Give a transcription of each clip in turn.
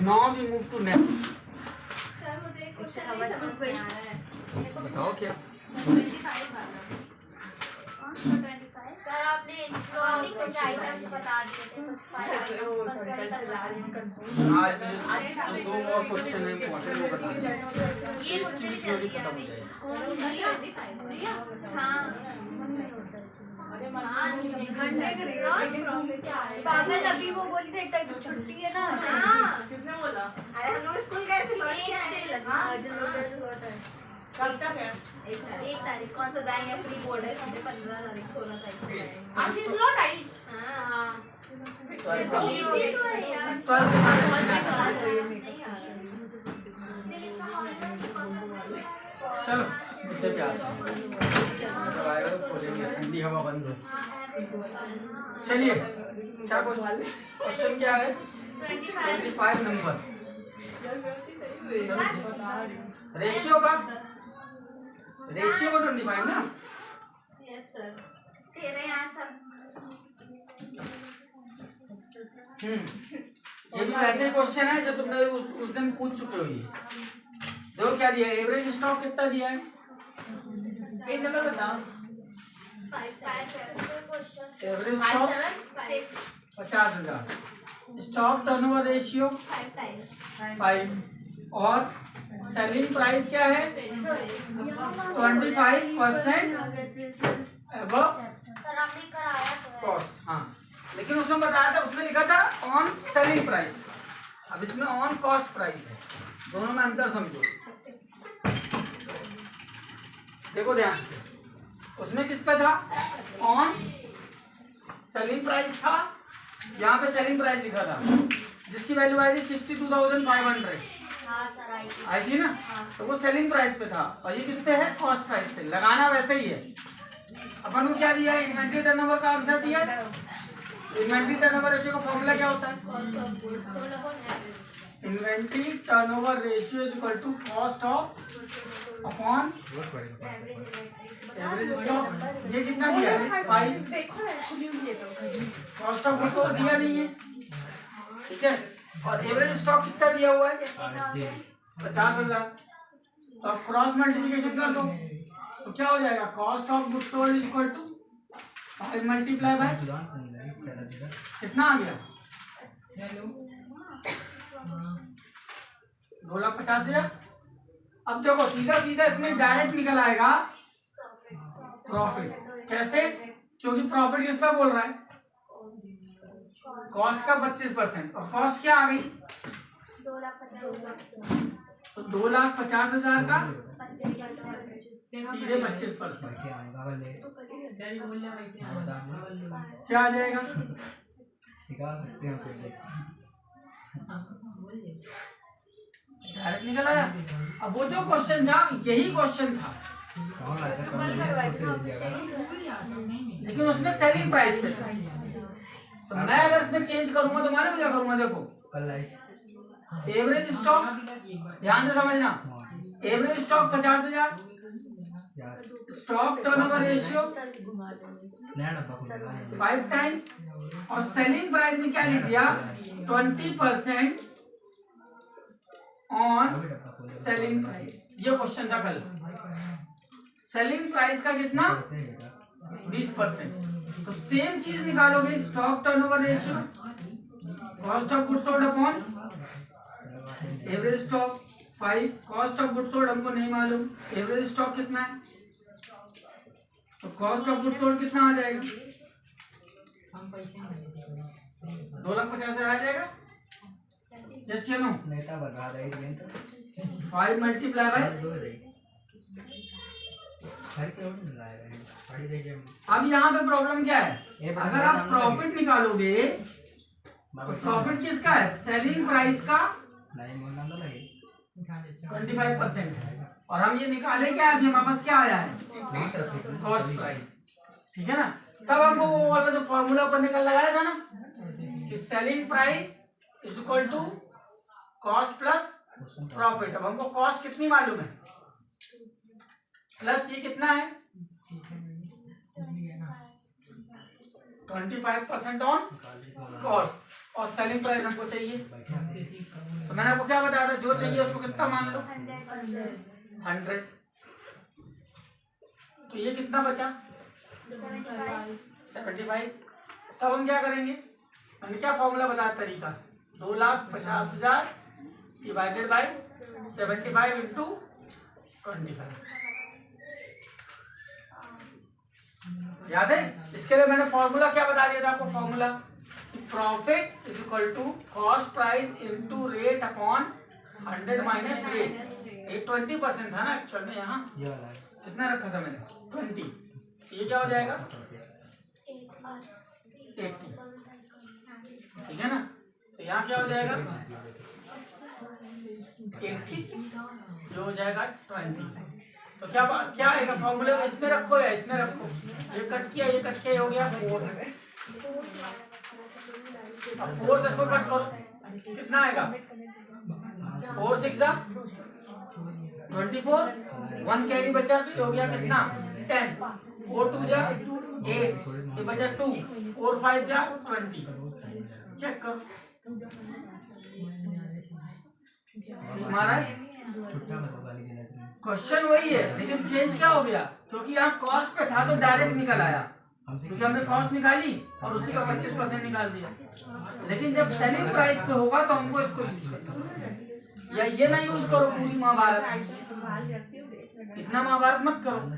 Now we move to next. Sir मुझे question नहीं समझ में आ रहा है। बताओ क्या? 25 सर आपने कुछ आइटम्स बता दिए थे, कुछ 5 आज दो और क्वेश्चन है इम्पोर्टेंट, वो बता दो। ये मुझे थ्योरी खत्म हो जाएगी। हाँ पागल, अभी वो बोली थी एक तो छुट्टी है ना। किसने बोला? अरे हम स्कूल गए थे, कब तक है? 1 तारीख। कौन सा जाएंगे? प्री बोर्ड है, सीधे 15 तारीख 16 तारीख को जाएंगे। आज इज नॉट आइज। हाँ चलो मुद्दे पे आते हैं। सब आएगा तो खोलेंगे, ठंडी हवा बंद हो। चलिए क्या क्वेश्चन क्या है? 25 नंबर रेशियो का 25 ना। Yes sir. तेरे यहाँ सब ये भी वैसे क्वेश्चन है जो तुमने उस दिन पूछ चुके हो। ये देखो क्या दिया है, एवरेज स्टॉक कितना दिया है? पेज नंबर बताओ। 5 average stock 50,000। Stock turnover ratio 5 और सेलिंग प्राइस क्या है? 25% अबव सर आपने कराया तो है। कॉस्ट। हाँ लेकिन उसमें बताया था, उसमें लिखा था ऑन सेलिंग प्राइस, अब इसमें ऑन कॉस्ट प्राइस है। दोनों में अंतर समझो। देखो ध्यान से, उसमें किस पे था? ऑन सेलिंग प्राइस था। यहाँ पे सेलिंग प्राइस लिखा था जिसकी वैल्यू आई थी 62,500 हाँ सर आई थी ना। तो वो सेलिंग प्राइस पे था और ये किस पे है? कॉस्ट प्राइस पे। लगाना वैसे ही है। अपन को क्या दिया है? इन्वेंट्री टर्नओवर का आंसर दिया है। इन्वेंट्री टर्नओवर रेशियो का फॉर्मूला क्या होता है? Inventory turnover ratio is equal to cost of upon average stock. ये कितना दिया है? 5। कॉस्ट ऑफ गुड्स सोल्ड दिया नहीं है, ठीक है। और एवरेज स्टॉक कितना दिया हुआ है? 50,000। तो अब क्रॉस मल्टीप्लिकेशन कर दो तो क्या हो जाएगा? Cost of goods sold is equal to 5 multiply by कितना आ गया? 2,50,000। अब देखो सीधा सीधा इसमें डायरेक्ट निकल आएगा प्रॉफिट। कैसे? क्योंकि प्रॉफिट किस पे बोल रहा है? कॉस्ट का 25%। और कॉस्ट क्या आ गई? 2,50,000। तो 2,50,000 का सीधे 25%। क्या आ जाएगा? डायरेक्ट निकल आया। अब वो जो क्वेश्चन था यही क्वेश्चन था, लेकिन उसमें सेलिंग प्राइस पे था। तो मैं अगर इसमें चेंज करूंगा तो मालूम क्या करूंगा? देखो एवरेज स्टॉक, ध्यान से समझना। Average stock 50,000, stock turnover ratio 5 times और सेलिंग प्राइस में क्या लिख दिया? 20% ऑन सेलिंग प्राइस। ये क्वेश्चन था कल। सेलिंग प्राइस का कितना? 20%। तो सेम चीज निकालोगे, stock turnover ratio cost of goods sold upon average stock 5। Cost of goods sold हमको नहीं मालूम, एवरेज स्टॉक कितना है? तो कॉस्ट ऑफ गुड्स सोल्ड कितना आ जाएगा? 2,50,000 आ जाएगा। यस या नो? 5 multiply bye. अब यहाँ पे प्रॉब्लम क्या है? अगर आप प्रॉफिट निकालोगे तो प्रॉफिट किसका है? सेलिंग प्राइस का 25% है। और हम ये निकाले क्या? अभी हमारे पास क्या आया है? कॉस्ट प्राइस, ठीक है ना। तब हमको वो वाला जो फॉर्मूला ऊपर निकल लगाया था ना कि selling price is equal to cost plus profit. अब हमको कॉस्ट कितनी मालूम है प्लस ये कितना है? 25% ऑन कॉस्ट और सेलिंग प्राइस हमको चाहिए। तो मैंने आपको क्या बताया था, जो चाहिए उसको कितना मान लो 100। तो ये कितना बचा 75। तब हम क्या करेंगे, मैंने क्या फॉर्मूला बताया तरीका, 2,50,000 डिवाइडेड बाय 75 इंटू 25। याद है? इसके लिए मैंने फॉर्मूला क्या बता दिया था आपको, formula profit is equal to cost price into rate upon 100 minus rate. ये 20% था ना एक्चुअल में, यहाँ कितना रखा था मैंने 20, ये क्या हो जाएगा 80, ठीक है ना। तो यहाँ क्या हो जाएगा 80, ये हो जाएगा 20। तो क्या आएगा फॉर्मूले में, इसमें रखो या इसमें रखो, ये कट किया ये कट किया, ये हो गया 4। अब 4 से इसको कट करो, कितना आएगा 4 6 24, 1 कैरी बचा तो ये हो गया कितना 10, 4 2 जा 8, ये बचा 2, 4 5 जा 20। चेक करो हमारा क्वेश्चन वही है, लेकिन चेंज क्या हो गया, क्योंकि यहाँ कॉस्ट पे था तो डायरेक्ट निकल आया, क्योंकि हमने कॉस्ट निकाली और उसी का 25% निकाल दिया। लेकिन जब सेलिंग प्राइस पे होगा तो हमको इसको यूज करना, या ये ना यूज करो पूरी महाभारत, इतना महाभारत मत करो,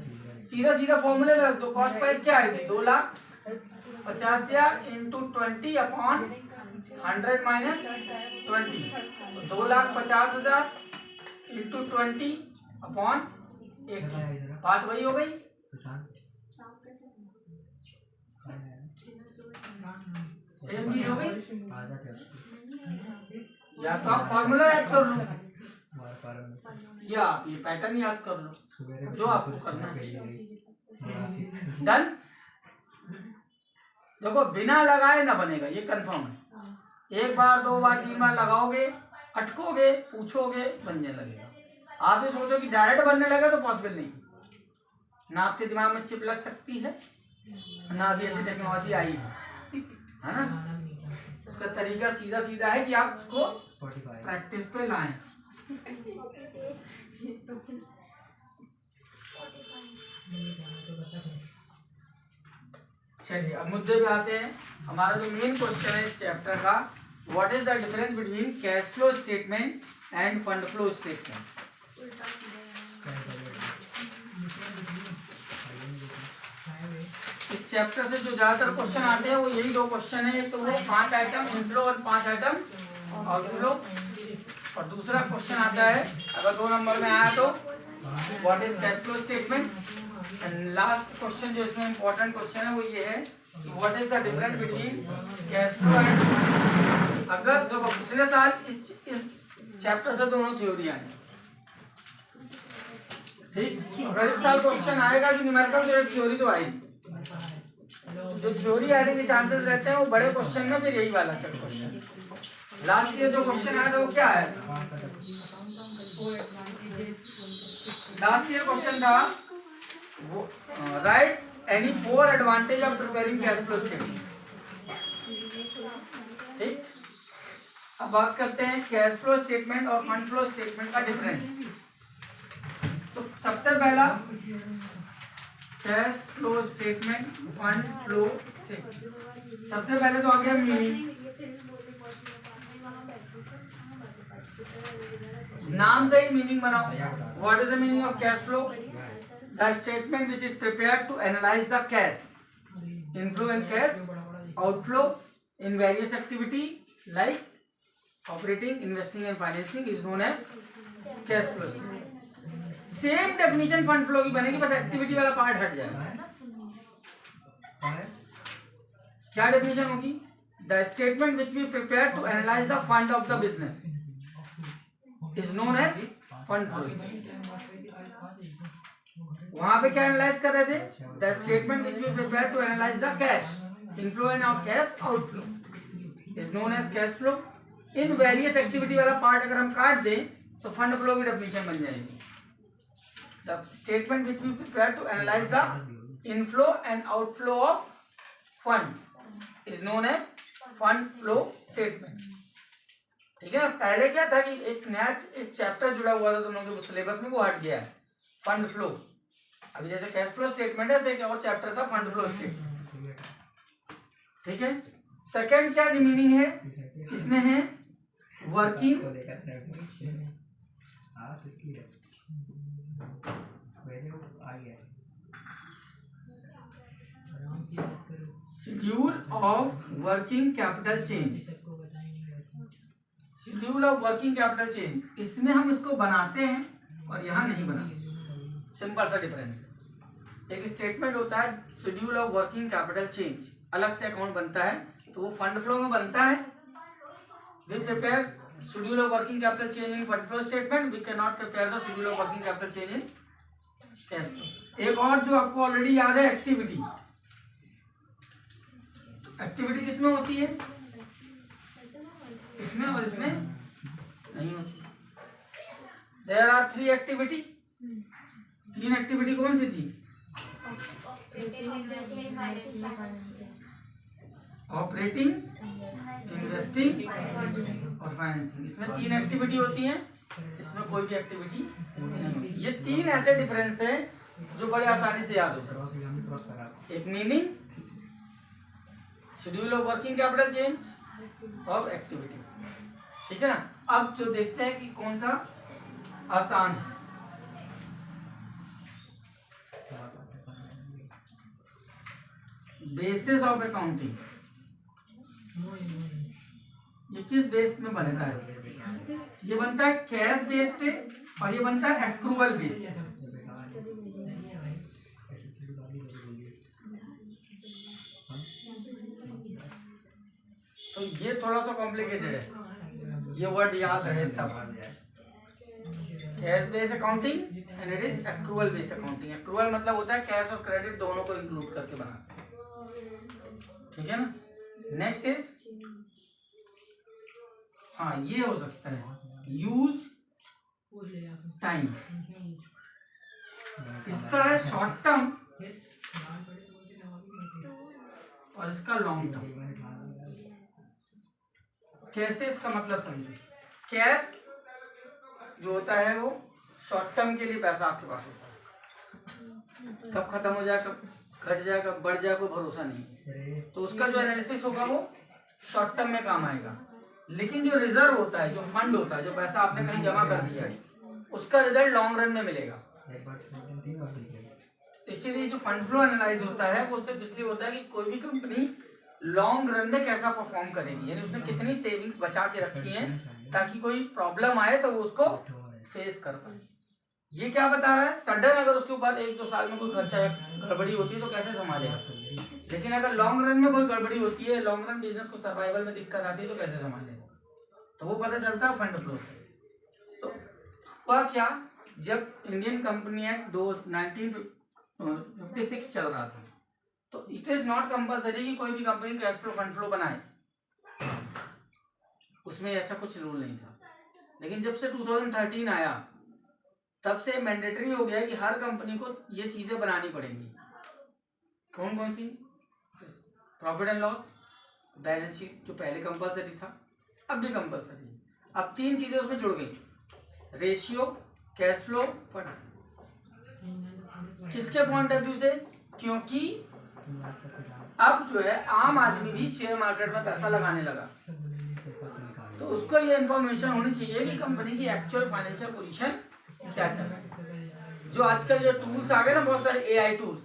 सीधा सीधा फॉर्मूले में रख दो। कॉस्ट प्राइस क्या आई थी 2,50,000 into 20 upon 100 minus 20, 2,50,000 into 20 upon 80, बात वही हो गई। सेम चीज हो गई, या तो आप फॉर्मूला याद कर लो या आप ये पैटर्न याद कर लो, जो आपको करना है। डन। देखो बिना लगाए ना बनेगा, ये कंफर्म है। एक बार 2 बार 3 बार लगाओगे, अटकोगे, पूछोगे, बनने लगेगा। आप ये सोचो कि डायरेक्ट बनने लगे तो पॉसिबल नहीं, ना आपके दिमाग में चिप लग सकती है, ना अभी ऐसी टेक्नोलॉजी आई है ना। उसका तरीका सीधा सीधा है कि आप उसको प्रैक्टिस पे लाएं। चलिए अब मुद्दे पे आते हैं। हमारा जो मेन क्वेश्चन है इस चैप्टर का, what is the difference between cash flow statement and fund flow statement. इस चैप्टर से जो ज्यादातर क्वेश्चन आते हैं वो यही 2 क्वेश्चन है, एक तो वो 5 आइटम इनफ्लो और 5 आइटम आउटफ्लो, और दूसरा क्वेश्चन आता है अगर 2 नंबर में आया तो what is cash flow statement, and last question जो इसमें इम्पोर्टेंट क्वेश्चन है वो ये है what is the difference between cash flow and. अगर देखो पिछले साल इस चैप्टर से दोनों थ्योरी आई, ठीक, अगर इस साल क्वेश्चन आएगा कि न्यूमेरिकल तो एक थ्योरी तो आएगी, जो थ्योरी आने के चांसेस रहते हैं वो बड़े क्वेश्चन में फिर यही वाला चल क्वेश्चन। लास्ट ईयर जो क्वेश्चन आया था वो क्या है, लास्ट ईयर क्वेश्चन था वो right any 4 advantage of preparing cash flow statement. ठीक, अब बात करते हैं कैश फ्लो स्टेटमेंट और फंड फ्लो स्टेटमेंट का डिफरेंस। तो सबसे पहला cash flow statement, fund flow statement. सबसे पहले तो आ गया मीनिंग, नाम से ही मीनिंग बनाओ। What is the meaning of cash flow? The statement which is prepared to analyse the cash inflow and cash outflow in various activity like operating, investing and financing is known as cash flow statement. Same definition fund flow की बनेगी, बस activity वाला part हट जाएगा। क्या definition होगी? The statement which we prepare to analyse the fund of the business is known as fund flow statement. वहां पे क्या एनालाइज कर रहे थे? The statement which we prepare to analyse the cash inflow and of cash outflow is known as cash flow. In various activity वाला part अगर हम काट दें तो फंड फ्लो की डेफिनेशन बन जाएगी। The statement which we prepare to analyze the inflow and outflow of fund is known as fund flow statement. ठीक है ना, पहले क्या था कि एक नया एक चैप्टर जुड़ा हुआ था दोनों के सिलेबस में, वो हट गया है फंड फ्लो। अभी जैसे कैश फ्लो स्टेटमेंट है, एक और चैप्टर था फंड फ्लो स्टेटमेंट। ठीक है, सेकंड क्या मीनिंग है इसमें है working schedule of working capital change. Schedule of working capital change, इसमें हम इसको बनाते हैं और यहाँ नहीं बनाते। सिंपल सा डिफरेंस है। एक स्टेटमेंट होता है schedule of working capital change, अलग से अकाउंट बनता है, तो वो फंड फ्लो में बनता है। We prepare schedule of working capital change in fund flow statement, we can not prepare the schedule of working capital change in cash flow. एक और जो आपको ऑलरेडी याद है, एक्टिविटी। एक्टिविटी किसमें होती है? इसमें और इसमें नहीं होती। There are 3 activity. 3 एक्टिविटी कौन सी थी? ऑपरेटिंग, इन्वेस्टिंग और फाइनेंसिंग। इसमें 3 एक्टिविटी होती हैं, इसमें कोई भी एक्टिविटी नहीं होती। ये 3 ऐसे डिफरेंस है जो बड़े आसानी से याद हो सकते। एक meaning, schedule of working capital change और एक्टिविटी। ठीक है ना। अब जो देखते हैं कि कौन सा आसान है। बेसिस ऑफ अकाउंटिंग, ये किस बेस में बनता है? ये बनता है कैश बेस पे और ये बनता है एक्रूअल बेस पे। तो ये थोड़ा सा कॉम्प्लिकेटेड है, ये वर्ड याद रहे तब। Cash base accounting and it is accrual base accounting. Accrual मतलब होता है कैश और क्रेडिट दोनों को इंक्लूड करके बनाते हैं। ठीक है ना। नेक्स्ट इज, हाँ ये हो सकता है यूज टाइम। इसका है शॉर्ट टर्म और इसका लॉन्ग टर्म। कैसे, इसका मतलब समझो। कैश जो होता है वो शॉर्ट टर्म के लिए पैसा आपके पास होता है, कब खत्म हो जाए, कब घट जाए, कब बढ़ जाए, कोई भरोसा नहीं। तो उसका जो एनालिसिस होगा वो शॉर्ट टर्म में काम आएगा। लेकिन जो रिजर्व होता है, जो फंड होता है, जो पैसा आपने कहीं जमा कर दिया है, उसका रिजल्ट लॉन्ग रन में मिलेगा। इसीलिए जो फंड फ्लो एनालाइज होता है वो सिर्फ इसलिए होता है कि कोई भी कंपनी लॉन्ग रन में कैसा परफॉर्म करेगी, यानी उसने कितनी सेविंग्स बचा के रखी हैं ताकि कोई प्रॉब्लम आए तो वो उसको फेस कर पाए। ये क्या बता रहा है? सडन अगर उसके ऊपर 1-2 साल में कोई खर्चा या गड़बड़ी होती है तो कैसे संभालेगा। लेकिन अगर लॉन्ग रन में कोई गड़बड़ी होती है, लॉन्ग रन बिजनेस को सर्वाइवल में दिक्कत आती है तो कैसे संभालेगा, तो वो पता चलता है फंड फ्लो से। तो हुआ क्या, जब इंडियन कंपनी एक्ट 1956 चल रहा था, तो इट इज नॉट कंपल्सरी कि कोई भी company cash flow fund flow बनाए, उसमें ऐसा कुछ रूल नहीं था। लेकिन जब से 2013 आया तब से मैंडेटरी हो गया कि हर कंपनी को ये चीजें बनानी पड़ेंगी। कौन कौन सी? Profit and loss, balance sheet, जो पहले कंपल्सरी था अब भी कंपल्सरी है। अब 3 चीजें उसमें जुड़ गई, रेशियो, कैश फ्लो, फंड। किसके पॉइंट ऑफ व्यू से? क्योंकि अब जो है आम आदमी भी शेयर मार्केट में पैसा लगाने लगा, तो उसको ये इन्फॉर्मेशन होनी चाहिए कि कंपनी की एक्चुअल फाइनेंशियल पोजीशन क्या चल रहा है। जो आजकल जो टूल्स आ गए ना, बहुत सारे एआई टूल्स,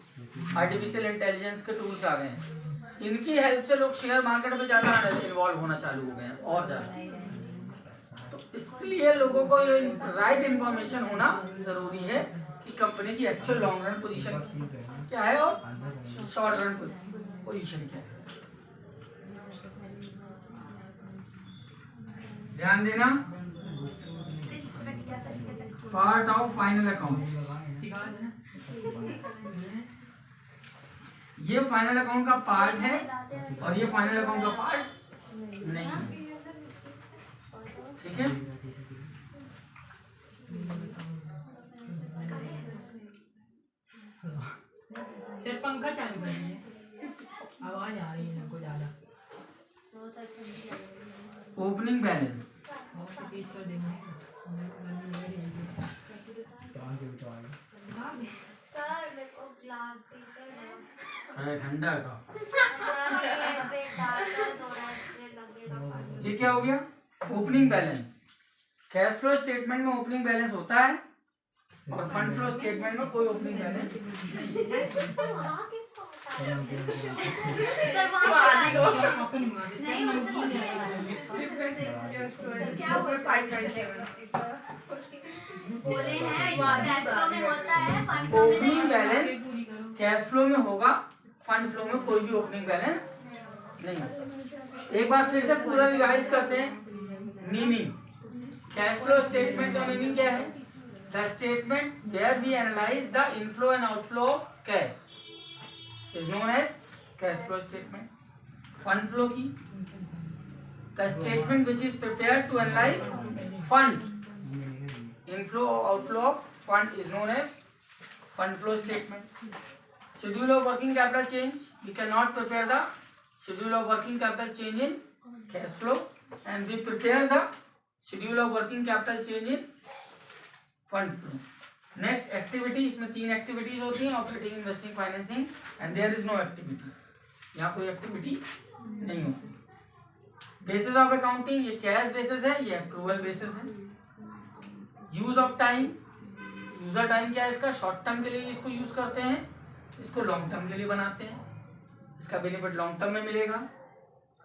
आर्टिफिशियल इंटेलिजेंस के टूल्स आ गए हैं, इनकी हेल्प से लोग शेयर मार्केट में ज्यादा इन्वॉल्व होना चालू हो गए हैं और ज्यादा। तो इसलिए लोगों को ये राइट इन्फॉर्मेशन होना जरूरी है कि कंपनी की एक्चुअल लॉन्ग रन पोजीशन क्या है और शॉर्ट रन पोजीशन क्या है। ध्यान देना, पार्ट ऑफ फाइनल अकाउंट। ये फाइनल अकाउंट का पार्ट है और ये फाइनल अकाउंट का पार्ट नहीं है। ठीक है, सिर्फ पंखा चालू करेंगे, आवाज आ रही है हमको ज्यादा। ओपनिंग बैलेंस सर मेरे को ग्लास दीजिए है ठंडा का। सर ये बेकार दर्द हो रहा है इसलिए लगेगा पानी ये क्या हो गया? Opening balance. Cash flow statement में ओपनिंग बैलेंस होता है और फंड फ्लो स्टेटमेंट में कोई ओपनिंग बैलेंस नहीं है। वहाँ किसको बता सर वहाँ नहीं क्या बोले हैं कैश फ्लो में होता है फंड फ्लो में नहीं ओपनिंग होता। बैलेंस कैश फ्लो में होगा, फंड फ्लो में कोई भी ओपनिंग बैलेंस नहीं होता। एक बार फिर से पूरा रिवाइज करते हैं मीनिंग। कैश फ्लो स्टेटमेंट का मीनिंग क्या है? The statement where we analyse the inflow and outflow of cash is known as cash flow statement. Fund flow की the statement which is prepared to analyse fund inflow outflow of fund is known as fund flow statement. Schedule of working capital change. We cannot prepare the schedule of working capital change in cash flow, and we prepare the schedule of working capital change in fund flow. Next activity, इसमें 3 activities होती हैं, operating, investing, financing, and there is no activity. यहाँ कोई activity नहीं होती. Basis of accounting, ये cash basis है, ये accrual basis है. Use of time. User time क्या है इसका? शॉर्ट टर्म के लिए इसको यूज करते हैं, इसको लॉन्ग टर्म के लिए बनाते हैं, इसका बेनिफिट लॉन्ग टर्म में मिलेगा।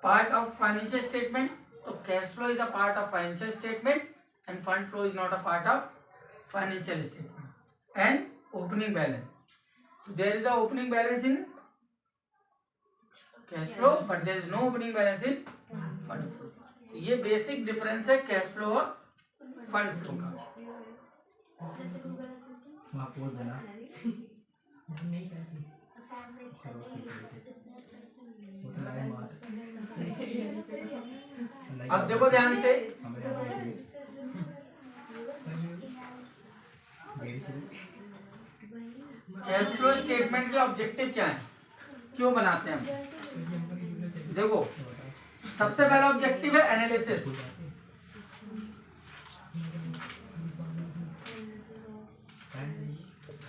पार्ट ऑफ फाइनेंशियल स्टेटमेंट, तो cash flow is a part of financial statement and fund flow is not a part of financial statement. And opening balance, there is a opening balance in cash flow but there is no opening balance in fund flow. ये basic difference है cash flow और fund flow का। जैसे Google assistant वहाँ pose देना सैम paste करने वो तो लाइन मार अब देखो ध्यान से, कैश फ्लो स्टेटमेंट के ऑब्जेक्टिव क्या है, क्यों बनाते हैं हम? देखो सबसे पहला ऑब्जेक्टिव है एनालिसिस।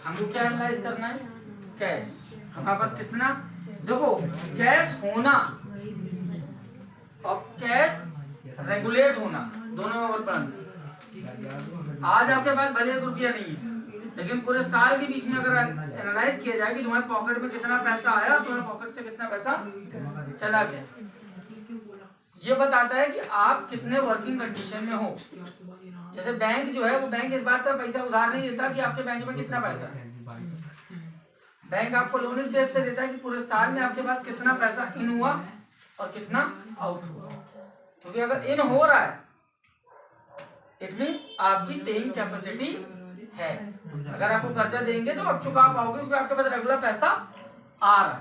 हमको क्या एनालाइज करना है? कैश। हमारे पास कितना? देखो कैश होना और कैश रेगुलेट होना दोनों में बहुत बड़ा अंतर। आज आपके पास भले 1 रुपया नहीं है, लेकिन पूरे साल के बीच में अगर एनालाइज किया जाए कि तुम्हारे पॉकेट में कितना पैसा आया और तुम्हारे पॉकेट से कितना पैसा चला गया, ये बताता है कि आप कितने वर्किंग कंडीशन में हो। जैसे बैंक जो है वो बैंक इस बात पर पैसा उधार नहीं देता कि आपके बैंक में कितना पैसा है। बैंक आपको लोन इस बेस पे देता है कि पूरे साल में आपके पास कितना पैसा इन हुआ और कितना आउट हुआ। क्योंकि अगर इन हो रहा है इट मींस आपकी पेइंग कैपेसिटी है। अगर आपको कर्जा देंगे तो आप चुका पाओगे क्योंकि आपके पास रेगुलर पैसा आ रहा है।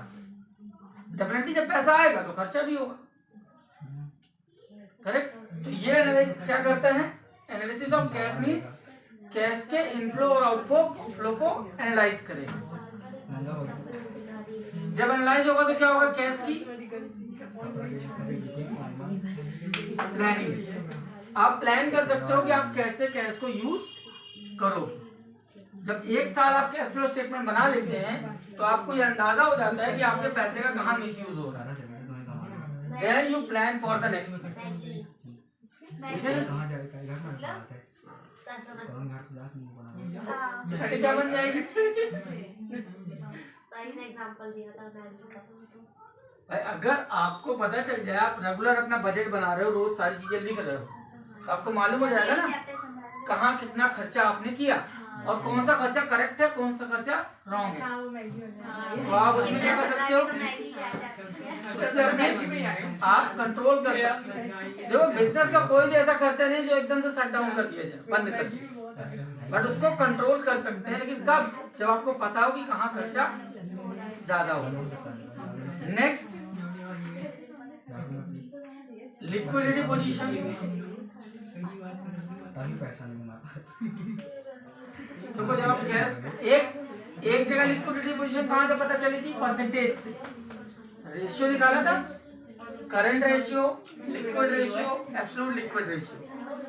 डेफिनेटली जब पैसा आएगा तो खर्चा भी होगा, करेक्ट। तो ये एनालिसिस क्या करते हैं? Analysis of cash means cash के इनफ्लो और आउटफ्लो को एनालाइज करेंगे। जब एनालाइज होगा तो क्या होगा? कैश की प्लानिंग। आप प्लान कर सकते हो कि आप कैसे कैश को यूज करोगे। जब 1 साल आप कैश फ्लो स्टेटमेंट बना लेते हैं तो आपको ये अंदाजा हो जाता है कि आपके पैसे का कहाँ मिस यूज हो रहा है। Then you plan for the next. ठीक है, इससे क्या बन जाएगी? सही एग्जांपल दिया था भाई अगर आपको पता चल जाए, आप रेगुलर अपना बजट बना रहे हो, रोज सारी चीजें लिख रहे हो, तो आपको मालूम हो जाएगा ना कहाँ कितना खर्चा आपने किया और कौन सा खर्चा करेक्ट है, कौन सा खर्चा रॉन्ग है। तो आप उसमें क्या कर सकते हो? उसमें अपने आप कंट्रोल कर सकते हैं। देखो बिजनेस का कोई भी ऐसा खर्चा नहीं जो एकदम से शट डाउन कर दिया जाए, बंद कर दिया, बट उसको कंट्रोल कर सकते हैं। लेकिन कब? जब आपको पता हो कि कहाँ खर्चा ज्यादा होगा। Next liquidity position. देखो जब आप कैश एक जगह लिक्विडिटी पोजीशन कहाँ से पता चली थी? परसेंटेज से रेशियो निकाला था current ratio, liquid ratio, absolute liquid ratio.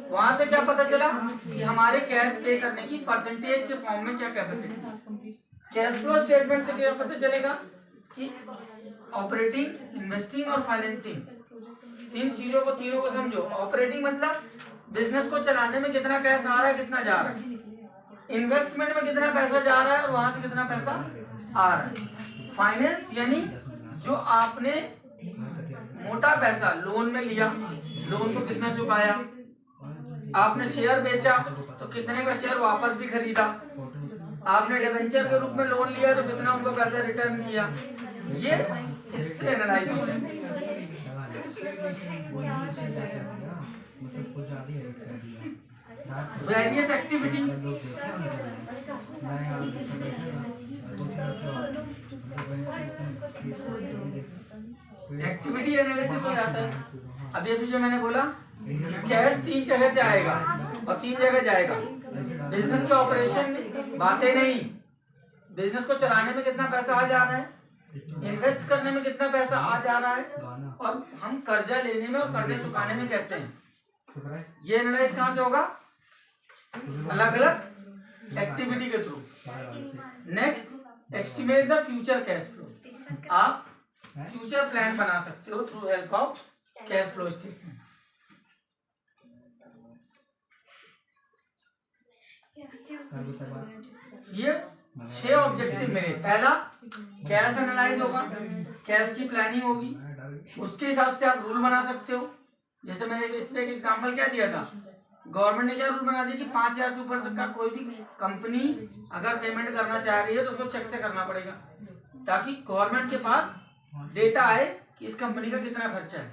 वहां से क्या पता चला कि हमारे कैश पे करने की परसेंटेज के फॉर्म में क्या कैपेसिटी है। कैश फ्लो स्टेटमेंट से क्या पता चलेगा कि ऑपरेटिंग, इन्वेस्टिंग और फाइनेंसिंग, तीन चीजों को, तीनों को समझो। ऑपरेटिंग मतलब बिजनेस को चलाने में कितना कैश आ रहा है, कितना जा रहा है। इन्वेस्टमेंट में कितना पैसा जा रहा है और वहां से कितना पैसा आ रहा है। फाइनेंस यानी जो आपने मोटा पैसा लोन में लिया, लोन को कितना चुकाया, आपने शेयर बेचा तो कितने का शेयर वापस भी खरीदा, आपने डिबेंचर के रूप में लोन लिया तो कितना उनको पैसा रिटर्न किया। ये इससे एनालाइज होता है। वेरियस एक्टिविटी, एक्टिविटी एनालिसिस हो जाता है। अभी अभी जो मैंने बोला, कैश 3 जगह से आएगा और 3 जगह जाएगा। बिजनेस के ऑपरेशन में बातें नहीं, बिजनेस को चलाने में कितना पैसा आ जा रहा है, इन्वेस्ट करने में कितना पैसा आ जा रहा है, और हम कर्जा लेने में और कर्जा चुकाने में कैसे हैं। ये एनालाइज कहाँ से होगा, अलग अलग एक्टिविटी के through. Next, estimate the future cash flow. आप फ्यूचर प्लान बना सकते हो through help of cash flow statement. ये 6 ऑब्जेक्टिव में, पहला कैश एनालाइज होगा, कैश की प्लानिंग होगी, उसके हिसाब से आप रूल बना सकते हो। जैसे मैंने इस पे एक एग्जांपल क्या दिया था, गवर्नमेंट ने क्या रूल बना दिया कि 5,000 से ऊपर तक का कोई भी कंपनी अगर पेमेंट करना चाह रही है तो उसको चेक से करना पड़ेगा, ताकि गवर्नमेंट के पास डेटा आए कि इस कंपनी का कितना खर्चा है।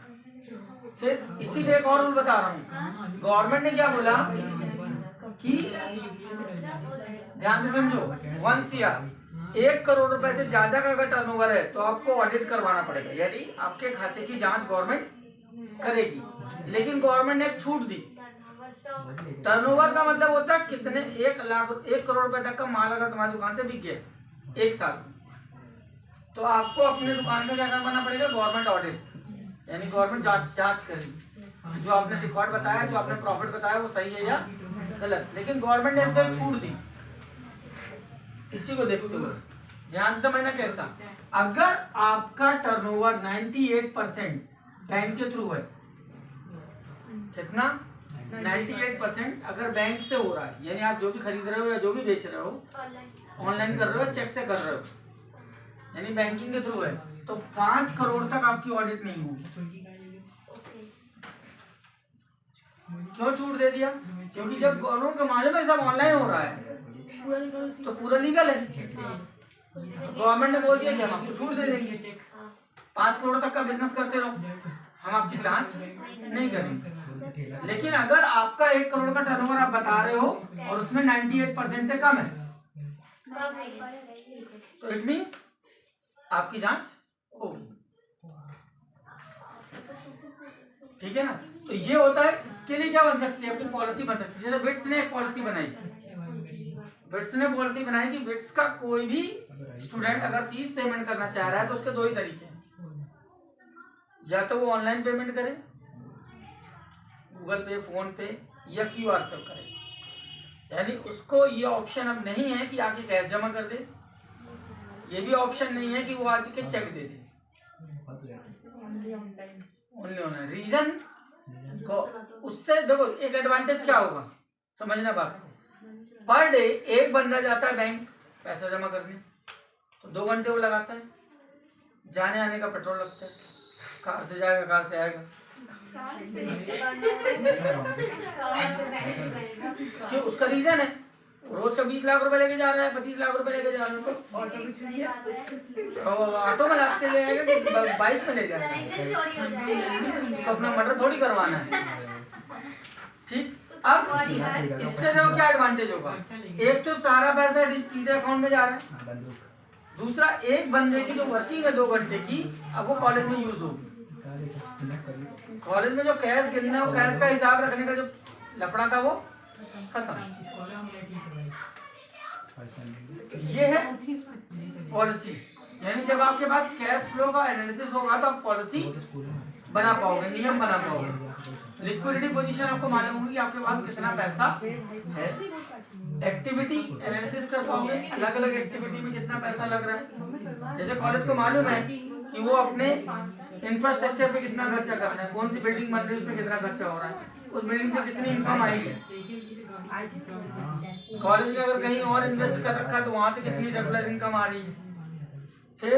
फिर इसी पे एक और रूल बता रहा हूँ, गवर्नमेंट ने क्या बोला कि ध्यान से समझो, 1 CR 1 करोड़ रुपए से ज्यादा का अगर टर्नओवर है तो आपको ऑडिट करवाना पड़ेगा, यानी आपके खाते की जांच गवर्नमेंट करेगी। लेकिन गवर्नमेंट ने एक छूट दी, टर्नओवर का मतलब होता है कितने, 1 करोड़ रुपए तक का माल अगर तुम्हारी दुकान से बिक गया 1 साल, तो आपको अपने दुकान में क्या करवाना पड़ेगा, गवर्नमेंट ऑडिट, यानी गवर्नमेंट जांच करेगी जो आपने रिकॉर्ड बताया, जो आपने प्रॉफिट बताया वो सही है या गलत। लेकिन गवर्नमेंट ने इस पर छूट दी। इसी को देखते हुए ध्यान से समझना कैसा, अगर आपका टर्नओवर 98% बैंक के थ्रू है, कितना 98% अगर बैंक से हो रहा है, यानी आप जो भी खरीद रहे हो या जो भी बेच रहे हो ऑनलाइन कर रहे हो, चेक से कर रहे हो, यानी बैंकिंग के थ्रू है, तो 5 करोड़ तक आपकी ऑडिट नहीं होगी। क्यों छूट दे दिया, क्योंकि जब गवर्नमेंट को मालूम है सब ऑनलाइन हो रहा है तो पूरा लीगल है, गवर्नमेंट ने बोल दिया कि हम आपको छूट दे देंगे, 5 करोड़ तक का बिजनेस करते रहो, हम आपकी जांच नहीं करेंगे। लेकिन अगर आपका 1 करोड़ का टर्नओवर आप बता रहे हो और उसमें 98% से कम है, तो इट मीन्स आपकी जांच होगी। ठीक है ना, तो ये होता है। इसके लिए क्या बन सकती है, आपकी पॉलिसी बन सकती है। जैसे विट्स ने एक पॉलिसी बनाई, विट्स ने पॉलिसी बनाई कि विट्स का कोई भी स्टूडेंट अगर फीस पेमेंट करना चाह रहा है तो उसके 2 ही तरीके हैं, या तो वो ऑनलाइन पेमेंट करे, गूगल पे, फोन पे, या QR से करे, यानी उसको ये ऑप्शन अब नहीं है कि आके कैश जमा कर दे, ये भी ऑप्शन नहीं है कि वो आज के चेक दे दे, ओनली ऑनलाइन। रीजन को उससे देखो एक एडवांटेज क्या होगा, समझना बात को, पर डे एक बंदा जाता है बैंक पैसा जमा करने, तो 2 घंटे वो लगाता है, जाने आने का पेट्रोल लगता है, कार से जाएगा कार से आएगा, क्यों, उसका रीजन है रोज का 20 लाख रुपए लेके जा रहा है, 25 लाख रुपए लेके जा रहा है, तो ऑटो में लाद के ले आएगा कि बाइक में ले जाएगा, तो अपना मर्डर थोड़ी करवाना है। ठीक, अब इससे देखो क्या एडवांटेज होगा, एक तो सारा पैसा सीधे अकाउंट में जा रहा है, दूसरा एक बंदे की जो वर्किंग है 2 घंटे की, अब वो कॉलेज में यूज होगी। कॉलेज में जो कैश गिनना, वो कैश का हिसाब रखने का जो लफड़ा था वो खत्म। ये है पॉलिसी, यानी जब आपके पास कैश फ्लो का एनालिसिस होगा तो आप पॉलिसी बना पाओगे, नियम बना पाओगे। लिक्विडिटी पोजीशन आपको मालूम होगी कि आपके पास कितना पैसा है। एक्टिविटी एनालिसिस कर पाओगे, अलग अलग एक्टिविटी में कितना पैसा लग रहा है। जैसे कॉलेज को मालूम है कि वो अपने इंफ्रास्ट्रक्चर पे कितना खर्चा करना है, कौन सी बिल्डिंग बन रही है उस पे कितना खर्चा हो रहा है, उस बिल्डिंग से कितनी इनकम आएगी। कॉलेज ने अगर कहीं और इन्वेस्ट कर रखा है तो वहां से कितनी रेगुलर इनकम आ रही है। फिर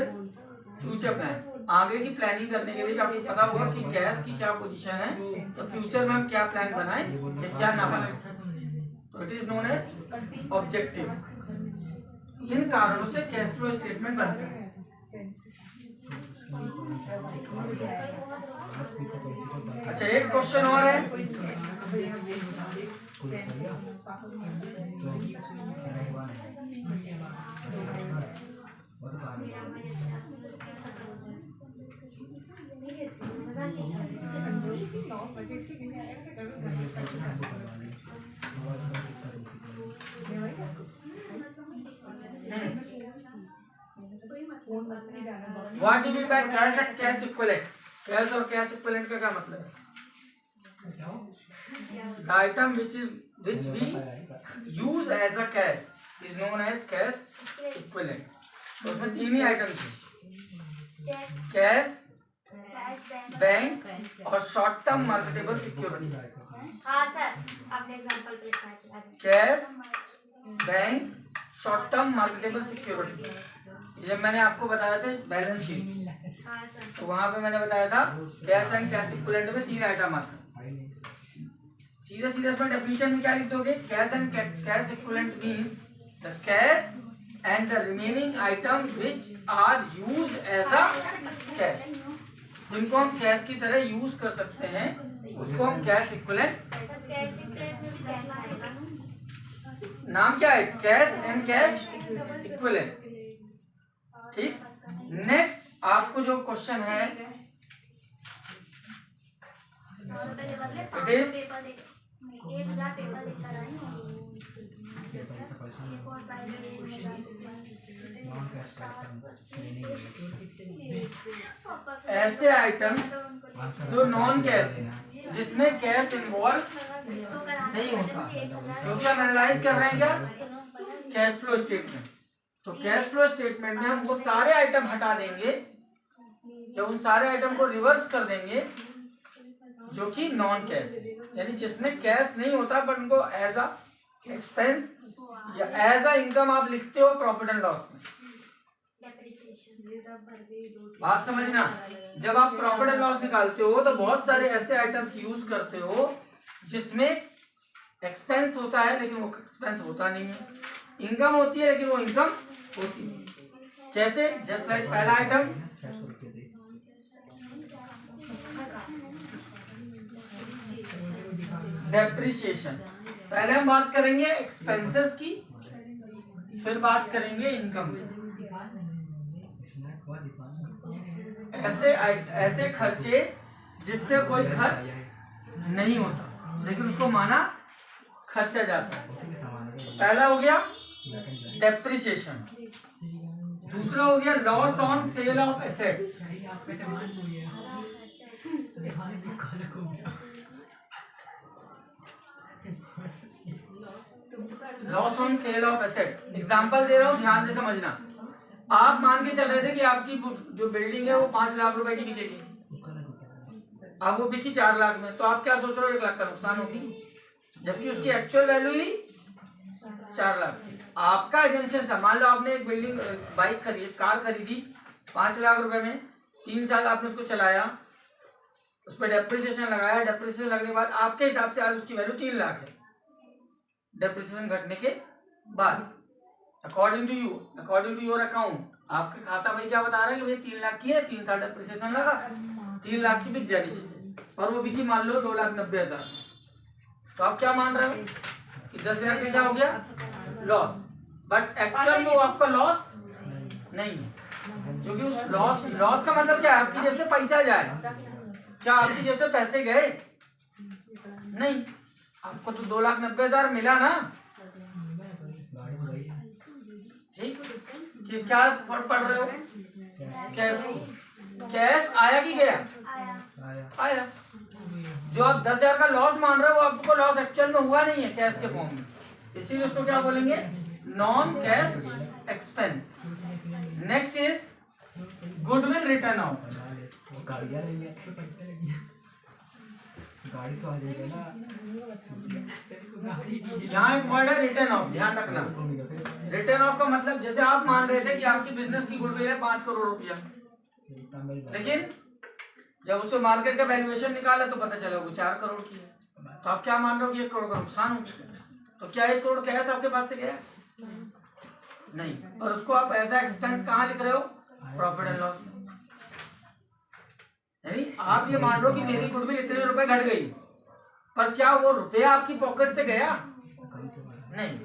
फ्यूचर प्लान, आगे की प्लानिंग करने के लिए आपको पता होगा कि कैश की क्या पोजीशन है, तो फ्यूचर में हम क्या प्लान बनाएं या क्या ना बनाएं, तो it is known as objective. इन कारणों से कैश फ्लो स्टेटमेंट बनता है। अच्छा, एक क्वेश्चन और है। What do you mean by cash and cash equivalent? Cash और कैश इक्विवेलेंट का क्या मतलब है? The item which we use as a cash is known as cash equivalent. तो उसमें तीन ही आइटम थे, कैश, बैंक और शॉर्ट टर्म मार्केटेबल सिक्योरिटी। हाँ सर, आपने एग्जांपल पे लिखा है cash, bank, short term marketable security. जब मैंने आपको बताया था बैलेंस शीट, तो वहां पे मैंने बताया था कैश एंड कैश इक्विवेलेंट में तीन आइटम आते हैं। सीधे सीधे इसमें डेफिनेशन में क्या लिख दोगे? Cash and cash equivalent means the cash and the remaining item which are used as a cash. जिनको हम कैश की तरह यूज कर सकते हैं उसको हम कैश इक्विवेलेंट। नाम क्या है? Cash and cash equivalent. ठीक, नेक्स्ट आपको जो क्वेश्चन है इट इज ऐसे आइटम जो नॉन कैश है, जिसमें कैश इन्वॉल्व नहीं होता, क्योंकि हम एनालाइज कर रहे हैं क्या? Cash flow statement. तो कैश फ्लो स्टेटमेंट में हम वो सारे आइटम हटा देंगे या उन सारे आइटम को रिवर्स कर देंगे जो कि नॉन कैश है, यानी जिसमें कैश नहीं होता पर उनको एज अ एक्सपेंस या एज अ इनकम आप लिखते हो प्रॉफिट एंड लॉस में। बात समझना, जब आप प्रॉफिट एंड लॉस निकालते हो तो बहुत सारे ऐसे आइटम्स यूज करते हो जिसमें एक्सपेंस होता है लेकिन वो एक्सपेंस होता नहीं है, इनकम होती है लेकिन वो इनकम होती है। कैसे? जस्ट लाइक पहला आइटम डेप्रिसिएशन। पहले हम बात करेंगे एक्सपेंसेस की, फिर बात करेंगे इनकम की। ऐसे खर्चे जिसपे कोई खर्च नहीं होता लेकिन उसको माना खर्चा जाता है। पहला हो गया डेप्रिसिएशन, दूसरा हो गया loss on sale of asset, loss on sale of asset. Example दे रहा हूं, ध्यान से समझना। आप मान के चल रहे थे कि आपकी जो बिल्डिंग है वो 5 लाख रुपए की बिकेगी, अब वो बिकी 4 लाख में, तो आप क्या सोच रहे हो? 1 लाख का नुकसान होगी, जबकि उसकी एक्चुअल वैल्यू ही 4 लाख थी। आपका एजम्पशन था, मान लो आपने एक बिल्डिंग कार खरीदी 5 लाख रुपए में, 3 साल आपने उसको चलाया, उस पर डेप्रिसिएशन लगाया, डेप्रिसिएशन लगने के बाद आपके हिसाब से आज उसकी वैल्यू 3 लाख है डेप्रिसिएशन घटने के बाद। अकॉर्डिंग टू योर अकाउंट, आपके खाता भाई क्या बता रहा है कि भाई 3 लाख की है, 3 साल डेप्रिसिएशन लगा, 3 लाख की बिक जानी चाहिए, और वो बिकी मान लो 2,90,000। तो आप क्या मान रहे हो कि 10,000 का क्या हो गया? लॉस। बट एक्चुअल में वो आपका लॉस नहीं है, क्योंकि उस लॉस का मतलब क्या है? आपकी जेब से पैसा जाए। क्या आपकी जेब से पैसे गए? नहीं, आपको तो 2,90,000 मिला ना। ठीक, कि क्या फर्क पड़ रहे हो? कैश आया कि गया? आया। जो आप 10,000 का लॉस मान रहे हो वो आपको लॉस एक्चुअल में हुआ नहीं है कैश के फॉर्म में, इसीलिए उसको क्या बोलेंगे, non cash expense. Next is goodwill return of. गाड़ी तो आ जाएगी ना। यहाँ एक वर्ड है रिटर्न ऑफ, ध्यान रखना। रिटर्न ऑफ का मतलब जैसे आप मान रहे थे कि आपकी बिजनेस की गुडविल है 5 करोड़ रुपया, लेकिन जब उसको मार्केट का वैल्यूएशन निकाला तो पता चला वो 4 करोड़ की है, तो आप क्या मान रहे हो कि 1 करोड़ का नुकसान हो गया। तो क्या 1 करोड़ कैश आपके पास से गया? नहीं। और उसको आप ऐसा एक्सपेंस कहाँ लिख रहे हो? Profit and loss. यानी आप ये मान लो कि मेरी गुडविल इतने रुपए घट गई, पर क्या वो रुपया आपकी पॉकेट से गया? नहीं।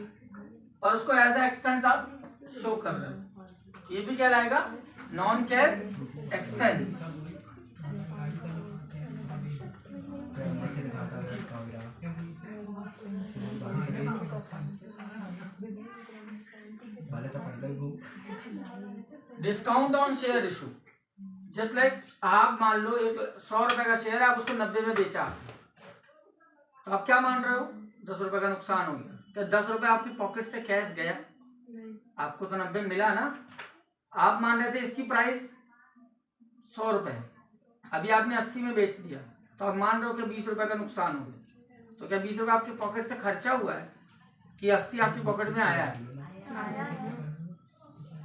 और उसको ऐसा एक्सपेंस आप शो कर रहे हो, ये भी क्या लाएगा? Non cash expense. Discount on share issue, just like आप मान लो एक 100 रुपए का शेयर है, आप उसको 90 में बेचा, तो आप क्या मान रहे हो? 10 रुपए का नुकसान हो गया। क्या 10 रुपए आपकी पॉकेट से कैश गया? आपको तो 90 मिला ना। आप मान रहे थे इसकी प्राइस 100 रुपए, अभी आपने 80 में बेच दिया, तो आप मान रहे हो कि 20 रुपए का नुकसान हो गया। तो क्या 20 रुपए आपकी पॉकेट से खर्चा हुआ है कि 80 आपकी पॉकेट में आया है?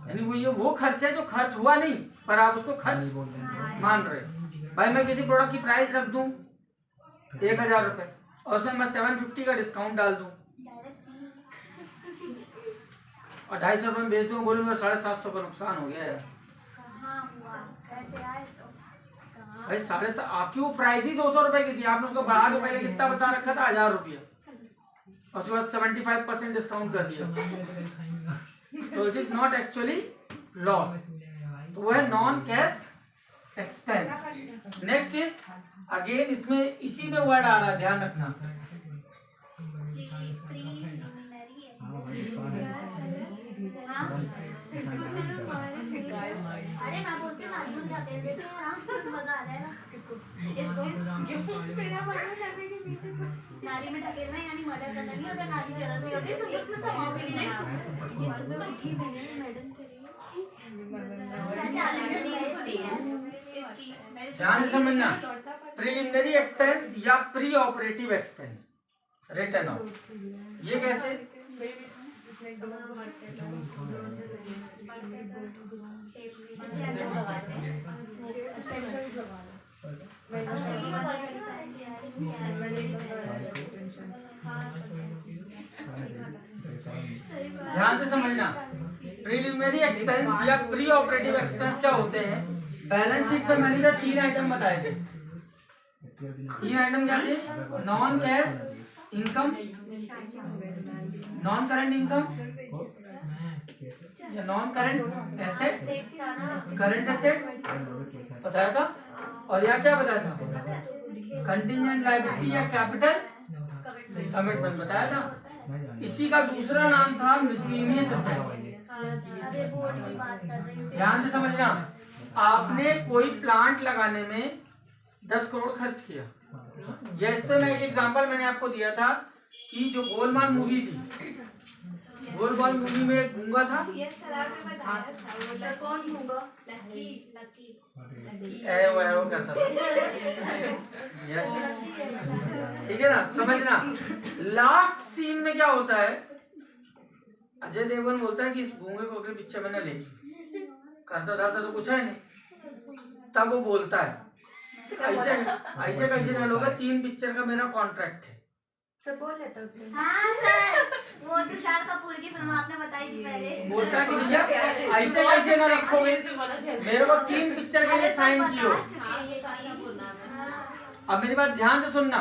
यानी वो खर्चा है जो खर्च हुआ नहीं, पर आप उसको खर्च मान रहे हो। भाई मैं किसी प्रोडक्ट की प्राइस रख दूं 1000 रुपए और उसमें मैं 750 का डिस्काउंट डाल दूं और 250 रुपए में बेच दूं, बोलूं मेरा 750 का नुकसान हो गया है। भाई 750, आपकी वो प्राइस ही 200 रुपए की थी, आपने उसको बढ़ा के पहले कितना बता रखा था? 1000 रुपया, और उसके बाद 75% डिस्काउंट कर दिया, तो it is not actually loss, तो वो है non cash expense. Next is again, इसमें इसी में वर्ड आ रहा है, ध्यान रखना। अरे मैं बोलती हूँ नाली में ढकेल देते हैं, आराम से मजा आ जाएगा। नाली में ढकेलना यानी मर्डर करना नहीं होता, नाली जरा सी होती है तो उसमें समाओ भी नहीं। ये सुबह उठी मैंने मैडम ध्यान से समझना, प्रिलिमिनरी एक्सपेंस या pre operative expense, return of, ये कैसे? ध्यान से समझना, प्रिलिमिनरी एक्सपेंस या प्री ऑपरेटिव एक्सपेंस क्या होते हैं? बैलेंस शीट पे मैंने 3 आइटम बताए थे। 3 आइटम क्या थे? Non cash income, non current income या non current asset, current asset बताया था, और या क्या बताया था? कंटिजेंट लायबिलिटी या कैपिटल कमिटमेंट बताया था। इसी का दूसरा नाम था मिसलेनियस एसेट। ध्यान से समझना, आपने कोई प्लांट लगाने में 10 करोड़ खर्च किया, या इस पे मैं एक एग्जांपल मैंने आपको दिया था कि जो गोलमाल मूवी थी, गोलमाल मूवी में एक गूंगा था, कौन होगा? वो करता था, ठीक है ना, समझना। लास्ट सीन में क्या होता है? अजय देवगन बोलता है कि इस गूंगे को अगले पिक्चर में न ले, करता धरता तो कुछ है नहीं, तब वो बोलता है ऐसे कैसे ना लोगे, 3 पिक्चर का मेरा कॉन्ट्रैक्ट है। सब बोल लेता हूँ। हाँ सर, वो तुषार कपूर की फिल्म आपने बताई थी पहले। बोलता है कि भैया ऐसे कैसे ना रखोगे, मेरे को 3 पिक्चर के लिए साइन कियो। अब मेरी बात ध्यान से सुनना,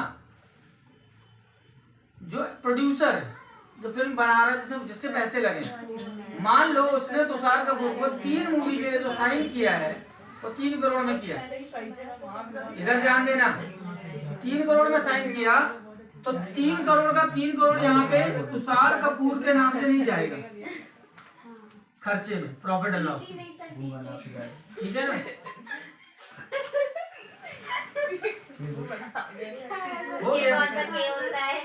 जो प्रोड्यूसर है, जो फिल्म बना रहा है, जिसके पैसे लगे, मान लो उसने तुषार कपूर को 3 मूवी के लिए जो साइन किया है वो 3 करोड़ में किया। इधर ध्यान देना, 3 करोड़ में साइन किया तो 3 करोड़ का 3 करोड़ यहाँ पे तुषार कपूर के नाम से नहीं जाएगा खर्चे में, प्रॉफिट एंड लॉस, ठीक है ना? हो ये गया। कौन सा के होता है?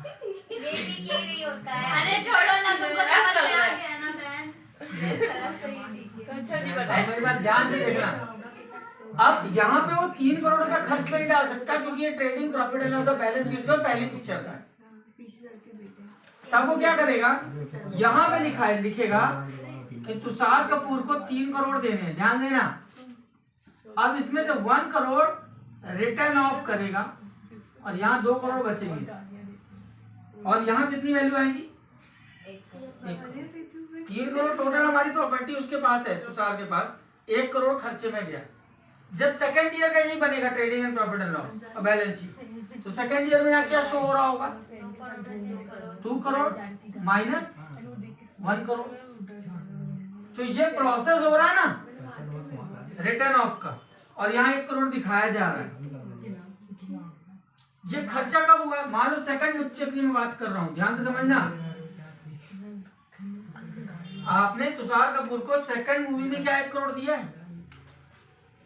ये भी के नहीं होता है। अरे छोड़ो ना, तुमको समझ में आ गया ना बहन। अच्छा जी अब बताए। मेरी बात ध्यान से देखना। अब यहाँ पे वो 3 करोड़ का खर्च में नहीं डाल सकता, क्योंकि ये ट्रेडिंग प्रॉफिट एंड लॉस और बैलेंस शीट जो पहली पिक्चर का है। तब वो क्या करेगा, यहाँ पे लिखेगा कि तुषार कपूर को 3 करोड़ देने हैं, ध्यान देना। अब इसमें से 1 करोड़ रिटर्न ऑफ करेगा और यहाँ 2 करोड़ बचेंगे, और यहाँ कितनी वैल्यू आएगी? 3 करोड़ टोटल हमारी प्रॉपर्टी उसके पास है, तुषार के पास। 1 करोड़ खर्चे में गया। जब सेकंड ईयर का यही बनेगा trading and profit and loss और बैलेंस शीट, तो सेकंड ईयर में यहाँ क्या शो हो रहा होगा? 2 करोड़ माइनस 1 करोड़। तो ये प्रोसेस हो रहा है ना रिटर्न ऑफ का, और यहाँ 1 करोड़ दिखाया जा रहा है। ये खर्चा कब हुआ? मान लो सेकंड मुझसे अपनी मैं बात कर रहा हूँ, ध्यान से समझना। आपने तुषार कपूर को सेकंड मूवी में क्या 1 करोड़ दिया है?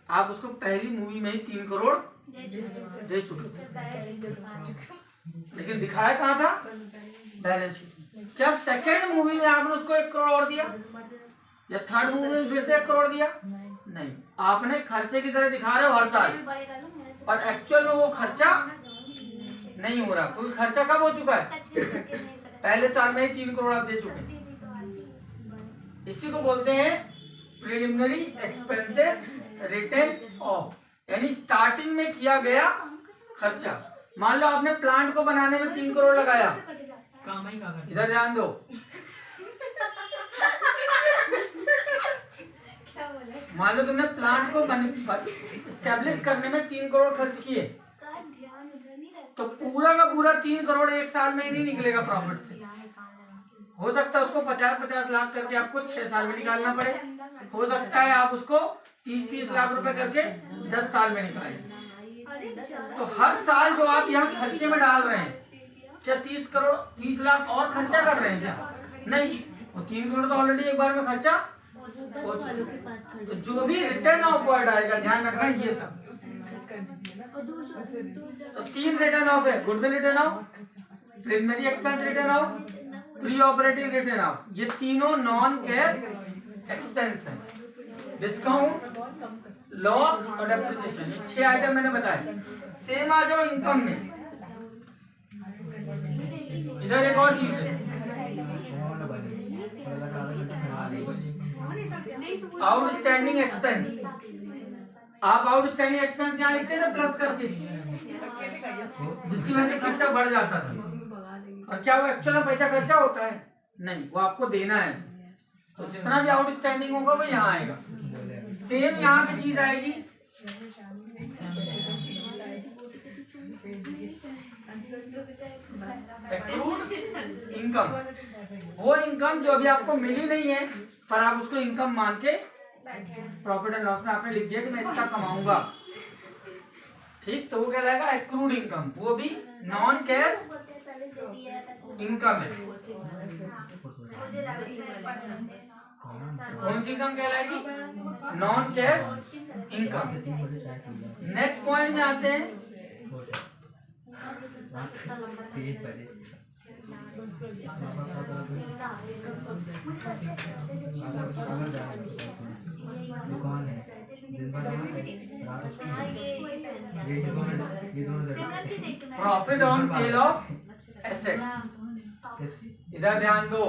आप उसको पहली मूवी में ही 3 करोड़ दे चुके थे, लेकिन दिखाया कहाँ था? Balance sheet. क्या सेकंड मूवी में आपने उसको 1 करोड़ और दिया, या थर्ड मूवी में फिर से 1 करोड़ दिया? नहीं, आपने खर्चे की तरह दिखा रहे हो हर साल, पर एक्चुअल में वो खर्चा नहीं हो रहा, क्योंकि खर्चा कब हो चुका है? पहले साल में ही 3 करोड़ आप दे चुके हैं। इसी को बोलते हैं प्रिलिमिनरी एक्सपेंसेस रिटर्न ऑफ, यानी स्टार्टिंग में किया गया खर्चा। मान लो आपने प्लांट को बनाने में 3 करोड़ लगाया, इधर ध्यान दो। मान लो तुमने प्लांट को एस्टेब्लिश करने में 3 करोड़ खर्च किए, तो पूरा का पूरा 3 करोड़ एक साल में ही नहीं निकलेगा प्रॉफिट से। हो सकता है उसको 50-50 लाख करके आपको 6 साल में निकालना पड़े, हो सकता है आप उसको 30-30 लाख रुपए करके 10 साल में निकालें। तो हर साल जो आप यहाँ खर्चे में डाल रहे हैं, क्या 30 लाख और खर्चा कर रहे हैं क्या? नहीं, वो 3 करोड़ तो ऑलरेडी एक बार में खर्चा हो चुका। तो जो भी रिटर्न ऑफ वर्ड आएगा, ध्यान रखना ये सब। तो 3 रिटर्न ऑफ है, goodwill return of, preliminary expense return of, pre operating return of. ये तीनों नॉन कैश एक्सपेंस है। डिस्काउंट, लॉस और डेप्रिसिएशन, ये 6 आइटम मैंने बताए। सेम आ जाओ इनकम में। इधर एक और चीज है, आउटस्टैंडिंग एक्सपेंस। आप आउटस्टैंडिंग एक्सपेंस यहाँ लिखते थे प्लस करके, जिसकी वजह से खर्चा बढ़ जाता था। और क्या वो एक्चुअल में पैसा खर्चा होता है? नहीं, वो आपको देना है। तो जितना भी आउटस्टैंडिंग होगा वो यहाँ आएगा। सेम यहाँ पे चीज आएगी, एक्रूड इनकम। वो इनकम जो अभी आपको मिली नहीं है, पर आप उसको इनकम मान के प्रॉफिट एंड लॉस में आपने लिख दिया कि मैं इतना कमाऊंगा, ठीक, तो वो कहलाएगा एक्रूड इनकम। वो भी नॉन कैश इनकम है। कौन सी इनकम कहलाएगी? Non cash income. Next point में आते हैं, profit on sale of asset. इधर ध्यान दो,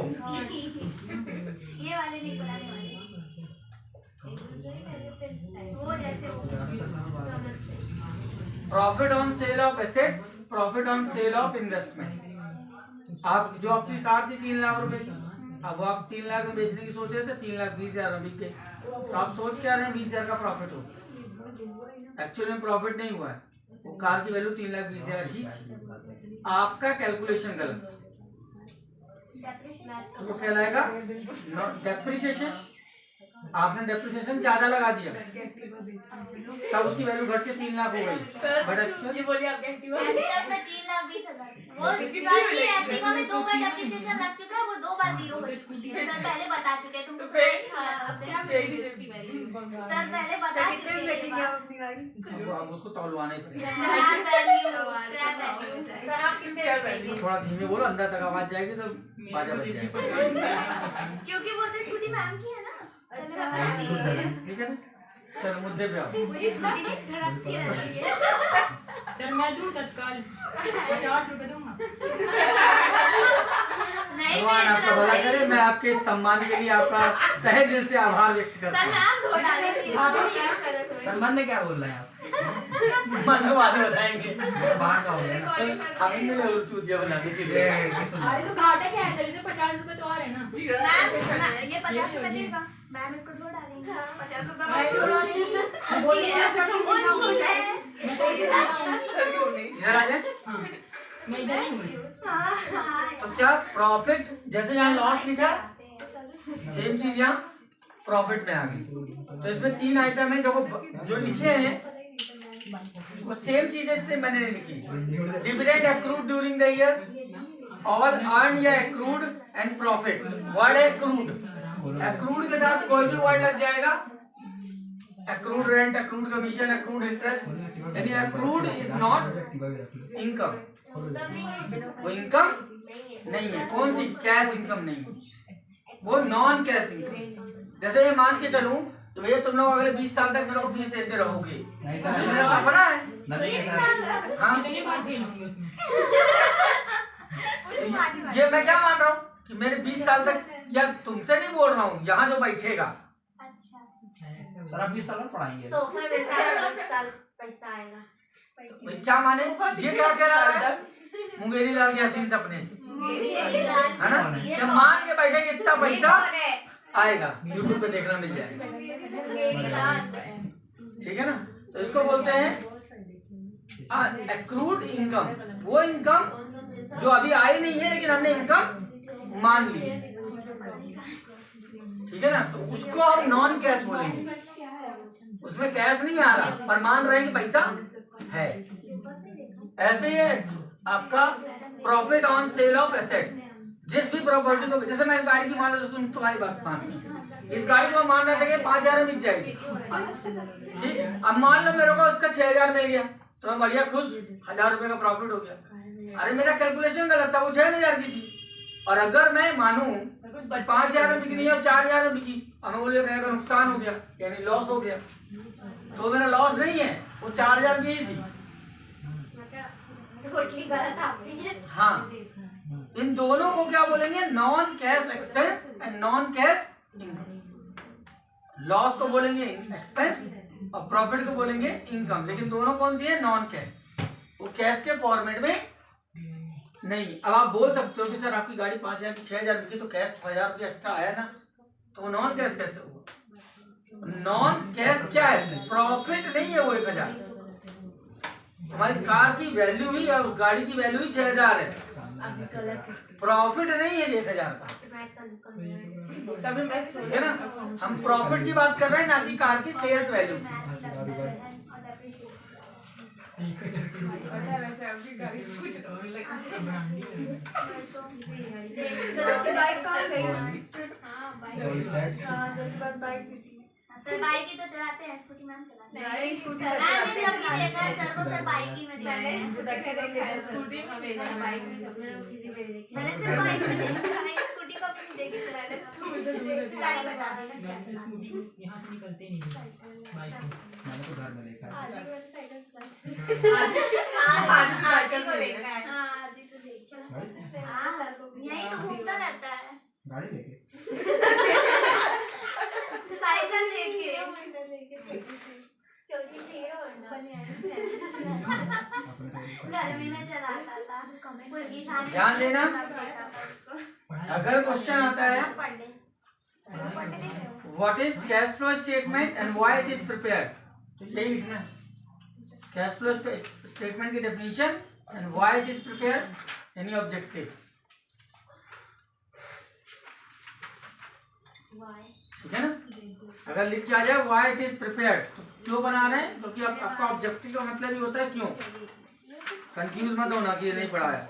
ये वाले नहीं बनाने वाले, वो जैसे profit on sale of asset, profit on sale of investment. आप जो अपनी कार थी 3 लाख रुपए की, अब आप 3 लाख में बेचने की सोच रहे थे, 3,20,000 में बिक गई, तो आप सोच क्या रहे हैं 20,000 का प्रॉफिट हो। एक्चुअली में प्रॉफिट नहीं हुआ है, वो कार की वैल्यू 3,20,000 ही थी। आपका कैलकुलेशन गलत, तो वो कहलाएगा डेप्रिसिएशन। आपने डेप्रिसिएशन ज्यादा लगा दिया, तब उसकी वैल्यू घट के 3 लाख हो गई। बट ये बोलिए आपके एक्टिवा एक्चुअल में 3,20,000 वो सर की एक्टिवा में 2 बार डेप्रिसिएशन लग चुका है, वो 2 बार जीरो हो चुकी है। सर पहले बता चुके हैं तुमको। तो सर क्या बेटी इसकी वैल्यू पहले बता चुके हैं बेचेंगे आप अपनी गाड़ी। अब उसको तौलवाना ही पड़ेगा। स्क्रैप वैल्यू सर आप किससे देंगे? थोड़ा धीमे बोलो, अंदर तक आवाज जाएगी तो बाजा बज जाएगा। क्योंकि वो तो स्कूटी मैम की है ना। अच्छा। ठीक है ना, चलो मुद्दे पे आओ। मुझे स्कूटी नहीं धड़कती रहती है। सर मैं दूं तत्काल 50 रुपए दूंगा। नहीं भगवान आपका भला करे। मैं आपके इस सम्मान के लिए आपका तहे दिल से आभार व्यक्त करता सर हूँ। नाम धो डालेंगे। सम्मान में क्या बोल रहे हैं आप? मन में बातें बताएंगे। बाहर का हो गया ना। हम मिले और चूतिया बनाने के लिए। अरे तो घाटे क्या है सर, इसे 50 रुपए तो आ रहे हैं ना। मैम ये 50 रुपए देगा, मैम इसको धो डालेंगे। 50 रुपए मैं धो डालेंगी। बोलिए सर, इधर आ जाए। मैं इधर ही हूँ। तो क्या प्रॉफिट, जैसे यहाँ लॉस लिखा सेम चीज यहाँ प्रॉफिट में आ गई। तो इसमें 3 आइटम है जो लिखे हैं वो सेम चीज इससे मैंने नहीं लिखी। Dividend accrued during the year, all earn या accrued and profit. Word accrued, accrued के साथ कोई भी वर्ड लग जाएगा। Accrued rent, accrued commission, accrued interest, यानी एक्रूड इज नॉट इनकम। वो इनकम नहीं है। कौन सी? कैश इनकम नहीं है, वो नॉन कैश इनकम। जैसे ये मान के चलूं तो भैया तुम लोग अगले 20 साल तक मेरे को फीस देते रहोगे, नहीं तो मेरा सपना है। हाँ, कितनी बात भी होंगी उसमें। ये मैं क्या मान रहा हूँ कि मेरे 20 साल तक, या तुमसे नहीं बोल रहा हूँ, यहाँ जो बैठेगा सर आप 20 साल बाद पढ़ाएंगे। सोफे में 20 साल पैसा आएगा। भाई क्या माने? ये क्या कह रहा है? मुंगेरी लाल के हसीन सपने है ना। ये मान के बैठे इतना पैसा आएगा, यूट्यूब पे देखना मिल जाएगा। ठीक है ना। तो इसको बोलते हैं एक्रूड इनकम। वो इनकम जो अभी आई नहीं है लेकिन हमने इनकम मान ली है। ठीक है ना। तो उसको हम नॉन कैश बोलेंगे। उसमें कैश नहीं आ रहा पर मान रहे हैं कि पैसा है। ऐसे ही है आपका profit on sale of asset. जिस भी प्रॉपर्टी को, जैसे मैं इस गाड़ी की मान लो, तुम तुम्हारी बात मान, इस गाड़ी को मान रहा था कि 5,000 में बिक जाएगी। ठीक, अब मान लो मेरे को उसका 6,000 मिल गया तो मैं बढ़िया खुश, 1,000 रुपए का प्रॉफिट हो गया। अरे मेरा कैलकुलेशन गलत था, वो 6,000 की थी। और अगर मैं मानूं 5,000 में बिकनी है और 4,000 में बिकी, और मैं बोले अगर नुकसान हो गया यानी लॉस हो गया, तो मेरा लॉस नहीं है, वो 4,000 की ही थी। हाँ, इन दोनों को क्या बोलेंगे? Non cash expense and non cash income. Loss को बोलेंगे एक्सपेंस और प्रॉफिट को बोलेंगे इनकम। लेकिन दोनों कौन सी है? Non cash. वो कैश के फॉर्मेट में नहीं। अब आप बोल सकते हो कि सर आपकी गाड़ी 5,000 की 6,000 की, तो कैश 1,000 रुपया एक्स्ट्रा आया ना, तो वो नॉन कैश कैसे हुआ? नॉन कैश क्या है? प्रॉफिट नहीं है वो 1,000। हमारी कार की वैल्यू ही और गाड़ी की वैल्यू ही 6,000 है, प्रॉफिट नहीं है 1,000 का। तभी मैं ठीक है ना। हम प्रॉफिट की बात कर रहे हैं, ना कि कार की सेल्स वैल्यू। पता है वैसे आपकी गाड़ी कुछ होने लगी। सर बाइक ही तो चलाते हैं, स्कूटी मैम चलाते हैं। नहीं, स्कूटी मैंने जब भी देखा है सर को, सर बाइक ही में मैंने इसको देखा है स्कूटी में भेजना, बाइक में मैंने सिर्फ बाइक में देखा है, स्कूटी को भी नहीं देखी। मैंने स्कूटी सारे बता देना क्या यहाँ से चलाते स्कूटी हैं। यहाँ से निकलते ही नहीं बाइक में। मैंने तो घर में देखा है। आदि को देखना है। हाँ, आदि तो देख चला। हाँ, यही तो घूमता रहता है गाड़ी लेके साइकिल लेके। गर्मी में चलाता था। ध्यान देना, अगर क्वेश्चन आता है what is cash flow statement and why it is prepared, तो यही लिखना है। कैश फ्लो स्टेटमेंट की definition and why it is prepared, यानी ऑब्जेक्टिव। ठीक है ना। अगर लिख के आ जाए व्हाई इट इज प्रिपेयर्ड, तो क्यों बना रहे हैं, क्योंकि आपका ऑब्जेक्टिव का मतलब ही होता है क्यों। कंफ्यूज मत होना कि ये नहीं पढ़ा है।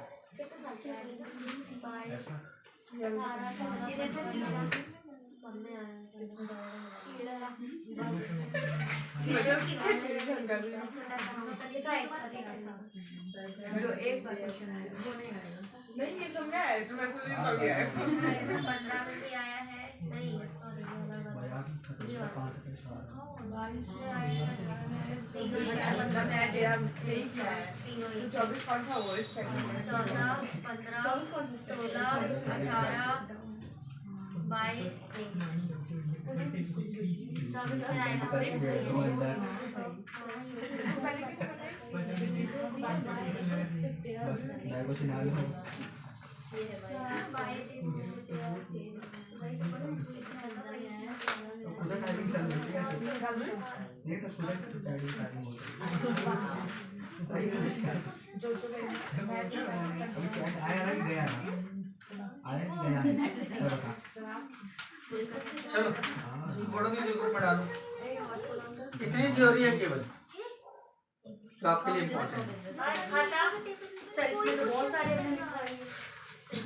जो एक बार वो नहीं आएगा। नहीं ये समझा है तो मैं सोच रही गया है। 15 में भी आया है नहीं सॉरी भाई आप खत्म कर 5 तक सवाल 22 में आया है। तीनों ही मैं आया। मैं तेरा 23 में आया। तीनों ही 24 कौन था वो इस टाइम में? 14 15 16 18 22 24 में आएगा बस मैं कुछ ना लो खुद टाइमिंग चल रही है ये तो खुद टाइमिंग हो रही है अभी क्या आया नहीं गया बता चलो फोटो की ग्रुप में डालो। इतनी थ्योरी है केवल जो आपके लिए इम्पोर्टेंट है। बहुत सारे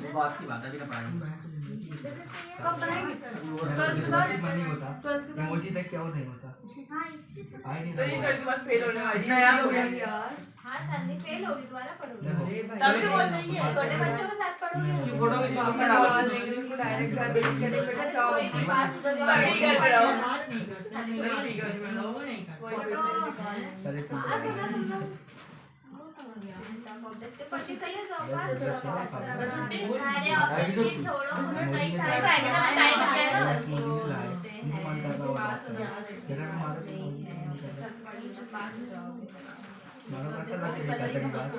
वो बात की बात है, अभी ना पढ़ाएंगे। नहीं होता इमोजी तक क्या और नहीं होता आई नहीं तो ये 12 के बाद फेल होने वाली इतना याद हो गया यार। हाँ चांदनी फेल होगी दोबारा पढ़ोगे देखो तभी तो बोल रही है छोटे बच्चों के साथ पढ़ोगे उसकी फोटो की ग्रुप में डाल डालो। देंगे उनको डायरेक्ट कर देंगे बेटा जाओ कोई नहीं पास हो जाएगा पढ़ी कर पे रहो। नहीं करते वो नहीं करते। सारे पढ़ी चले जाओ अरे अरे ऑब्जेक्टिव छोड़ो सही साइड आएगा ना, टाइम आ गया ना।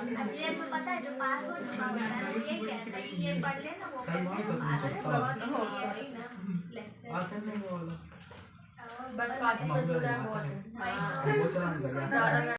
असलियत में पता है जो पास हो चुका होता है वो ये कहता है कि ये पढ़ लेना वो बस 5 से जुड़ा है बहुत। वो चलान कर